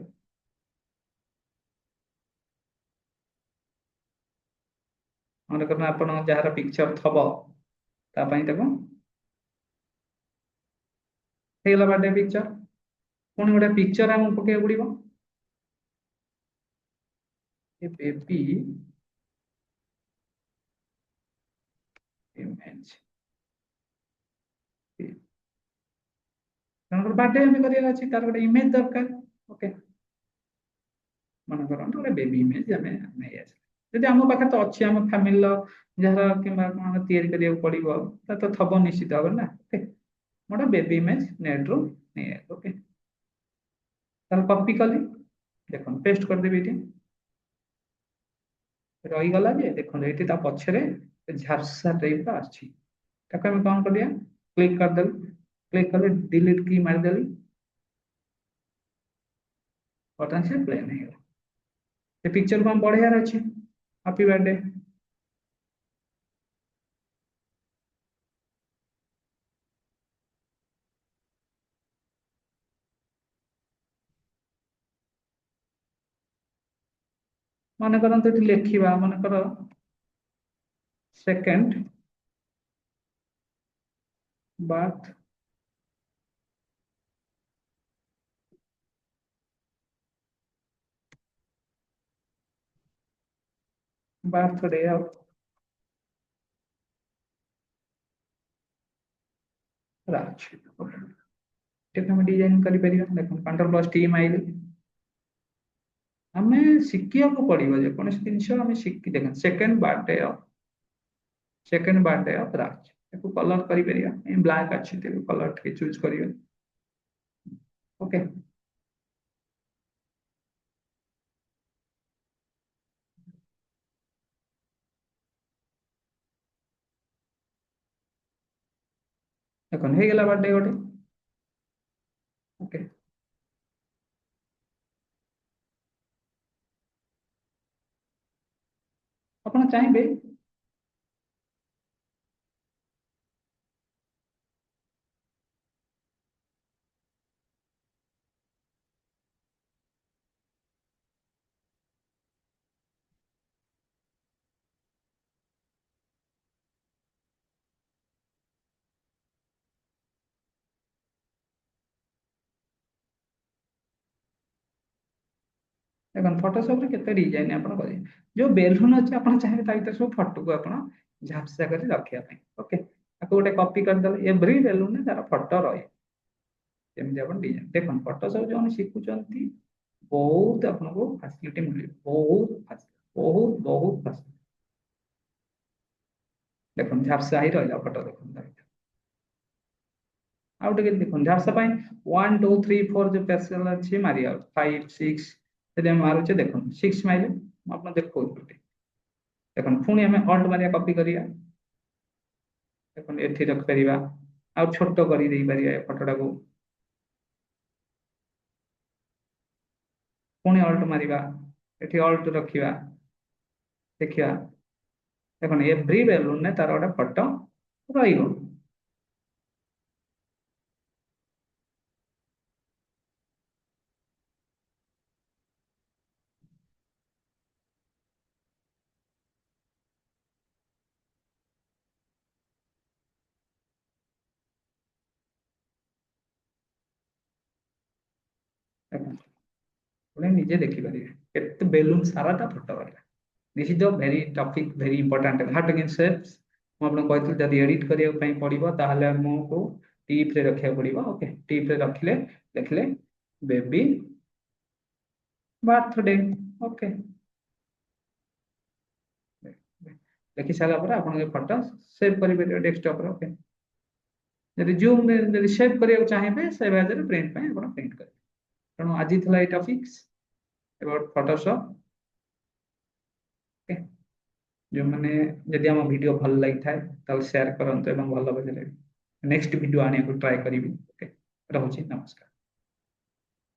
मन करना आपण जहार पिक्चर थबो ता पई देखो हेला बर्थडे पिक्चर पुणी गोटे पिक्चर हम पके पड़ो ए बेबी इमेज बर्थडे हम करिया अछि तार गोटे इमेज दरकार ओके मन करन गोटे बेबी इमेज हमें नै आस यदि हम पाखे तो अछि हम फैमिली जहार किबा कोन तैयारी करिया पड़िबो ता तो थबो निश्चित भाव ना ओके मोटा बेबी इमेज नेट रो नै ओके तार कॉपी कली देखो पेस्ट कर देबी एटी रही गला जे देखो एटी ता पछरे झारसा टाइप आछि ताको हम कोन करिया क्लिक कर देल क्लिक कर डिलीट की मार देली बटन से प्लेन है ये पिक्चर को हम बढ़िया अच्छे हैप्पी बर्थडे मन करते लिखा मन कर सेकेंड बात बर्थडे ऑफ राज हम डिजाइन कर देखो कंट्रोल प्लस टी माइल आम शिखा पड़ो जेको जिन शिखी देख second birthday of Raj colour कर ब्लैक अच्छी कलर चूज करेंगे ओके देखो हो गला बर्थडे गोटे ओके आप चाहिए देखो फोटोशॉप रे केते डिजाइन आप करेंगे जो बेलून अच्छे आप चाहिए सब फोटो को आप झापसा कर रखा ओके गोटे कॉपी करदे एव्री बेलून तार फोटो रही जमी आप डिजाइन देखो फोटोशॉप जो शिखुं बहुत आपको फैसिलिटी मिले, बहुत बहुत फैसिलिटी। देखो झापसा ही रहा फटो देखो आउ टे देखो झापसा 1 2 3 4 जो पेशल अच्छी मारी 5 6 यदि हम मारुचे देखो 6 माइले आप देखो देखो पुणी आम अल्ट मारिया कॉपी करिया देखो एठी रख परिबा आ छोटो करी देई परिया फटोटा को पुणी अल्ट मारिबा एठी अल्ट रखिबा देखिया देखो एव्री बेलून ने तार गोटे फटो रहिबो देखो पुणी निजे देखि परिबे केते बेलून साराटा फटो गला। This is the very topic very important heart again shapes ମୁଁ ଆପଣଙ୍କୁ କହିଥିଲି ଯଦି ଏଡିଟ୍ କରିବା ପାଇଁ ପଡିବ ତାହେଲେ ଆମକୁ ଟିପ୍ ରେ ରଖିବାକୁ ପଡିବ ଓକେ ଟିପ୍ ରେ ରଖିଲେ ଦେଖିଲେ ବେବି ବାର୍ଥଡେ ଓକେ ଦେଖି ସାରିଲା ପରେ ଆପଣ ଏ ଫଟୋ ସେଭ୍ କରିପାରିବେ ଡେସ୍କଟପ୍ ରେ ଓକେ ଯଦି ଜୁମ୍ ରେ ଯଦି ସେଭ୍ କରିବାକୁ ଚାହିଁବେ ସେଭ୍ ଆଜ୍ ପ୍ରିଣ୍ଟ ପାଇଁ ଆପଣ ପ୍ରିଣ୍ଟ କରିବେ ତେଣୁ ଆଜି ଥିଲା এই ଟପିକ୍ସ about Photoshop ଓକେ ଯେଉଁମାନେ ଯଦି ଆମ ଭିଡ଼ିଓ ଭଲ ଲାଗିଥାଏ ତାହେଲେ ସେୟାର କରନ୍ତୁ ଏବଂ ଭଲ ବୁଝିଲେ ନେକ୍ସଟ ଭିଡ଼ିଓ ଆଣିବାକୁ ଟ୍ରାଏ କରିବି ଓକେ ରହୁଛି ନମସ୍କାର।